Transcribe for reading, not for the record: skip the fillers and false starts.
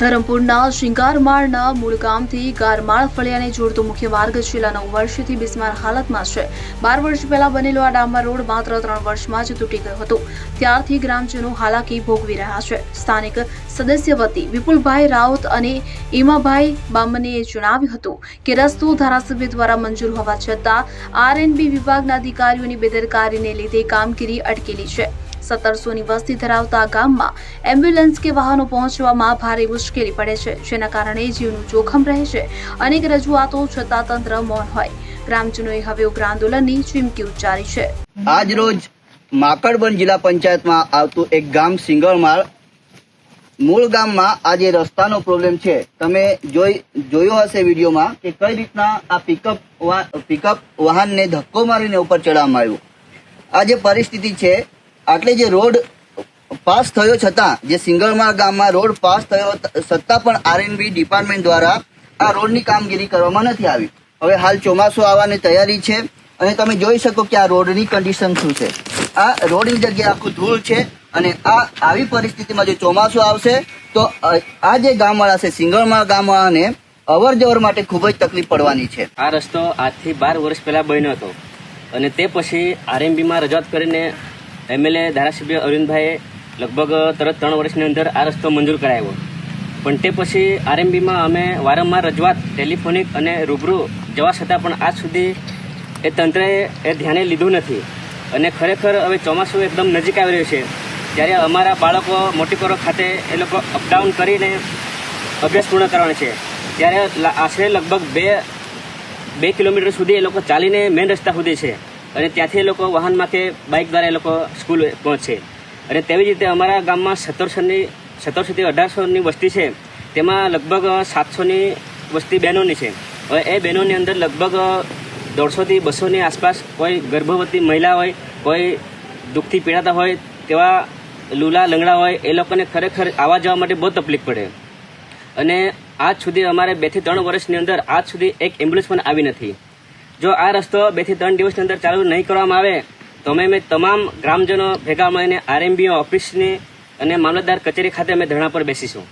ધરમપુરના શિંગારમાળના મૂળ ગામથી ગારમાળ ફળિયાને જોડતો મુખ્ય માર્ગ છેલ્લા 9 વર્ષથી બિસ્માર હાલતમાં છે। 12 વર્ષ પહેલા બનેલો આ ડામર રોડ માત્ર 3 વર્ષમાં જ તૂટી ગયો હતો। ત્યારથી ગ્રામજનો હાલાકી ભોગવી રહ્યા છે। સ્થાનિક સદસ્ય વતી વિપુલભાઈ રાઉત અને ઈમાભાઈ બામનીએ જણાવ્યું હતું કે રસ્તો ધારાસભ્ય દ્વારા મંજૂર હોવા છતાં આરએનબી વિભાગના અધિકારીઓની બેદરકારીને લીધે કામગીરી અટકેલી છે। 1700ની વસ્તી ધરાવતા ગામમાં એમ્બ્યુલન્સ કે વાહનો પહોંચવામાં ભારે મુશ્કેલી પડે છે, જેના કારણે જીવનું જોખમ રહે છે। અનેક રજૂઆતો છતાં તંત્ર મૌન હોય। ગ્રામજનોએ હવે ઉગ્ર આંદોલનની ચીમકી ઉચ્ચારી છે। આજ રોજ માકડબન જિલ્લા પંચાયતમાં આવતું એક ગામ સિંગરમાળ મૂળ ગામમાં આજે રસ્તાનો પ્રોબ્લેમ છે। તમે જોયો હશે વિડીયોમાં કે કઈ રીતના આ પિકઅપ વાહનને ધક્કો મારીને ઉપર ચડાવવામાં આવ્યું। આ જે પરિસ્થિતિ છે, આટલે જે રોડ પાસ થયો છતાં જે સિંગરમાળ ગામમાં રોડ પાસ થયો છતાં પણ આરએનબી ડિપાર્ટમેન્ટ દ્વારા આ રોડની કામગીરી કરવામાં નથી આવી। હવે હાલ ચોમાસું આવવાની તૈયારી છે અને તમે જોઈ શકો કે આ રોડની કન્ડિશન શું છે। આ રોડની જગ્યાએ આખું ધૂળ છે અને આવી પરિસ્થિતિમાં જો ચોમાસું આવશે તો આ જે ગામવાળા છે સિંગરમાળ ગામવાળાને અવર જવર માટે ખૂબ જ તકલીફ પડવાની છે। આ રસ્તો આજથી 12 વર્ષ પહેલા બન્યો હતો અને તે પછી આરએનબીમાં રજૂઆત કરીને એમએલએ ધારાસભ્ય અરવિંદભાઈએ લગભગ તરત 3 વર્ષની અંદર આ રસ્તો મંજૂર કરાવ્યો। પણ તે પછી આરએનબીમાં અમે વારંવાર રજૂઆત ટેલિફોનિક અને રૂબરૂ જવા છતાં પણ આજ સુધી એ તંત્રએ એ ધ્યાને લીધું નથી અને ખરેખર હવે ચોમાસું એકદમ નજીક આવી રહ્યું છે, ત્યારે અમારા બાળકો મોટીપોરો ખાતે એ લોકો અપડાઉન કરીને અભ્યાસ પૂર્ણ કરવાનો છે, ત્યારે આશરે લગભગ 2 કિલોમીટર સુધી એ લોકો ચાલીને મેઇન રસ્તા સુધી છે અને ત્યાંથી એ લોકો વાહનમાં કે બાઇક દ્વારા એ લોકો સ્કૂલ પહોંચે। અને તેવી જ રીતે અમારા ગામમાં 1700 થી 1800ની વસ્તી છે, તેમાં લગભગ 700ની વસ્તી બહેનોની છે। હવે એ બહેનોની અંદર લગભગ 150 થી 200ની આસપાસ કોઈ ગર્ભવતી મહિલા હોય, કોઈ દુઃખથી પીડાતા હોય, તેવા લૂલા લંગડા હોય, એ લોકોને ખરેખર આવવા જવા માટે બહુ તકલીફ પડે। અને આજ સુધી અમારે 2 થી 3 વર્ષની અંદર આજ સુધી એક એમ્બ્યુલન્સ પણ આવી નથી। જો આ રસ્તો 2 થી 3 દિવસની અંદર ચાલુ નહીં કરવામાં આવે તો અમે તમામ ગ્રામજનો ભેગા મળીને આરએનબી ઓફિસની અને મામલતદાર કચેરી ખાતે અમે ધરણા પર બેસીશું।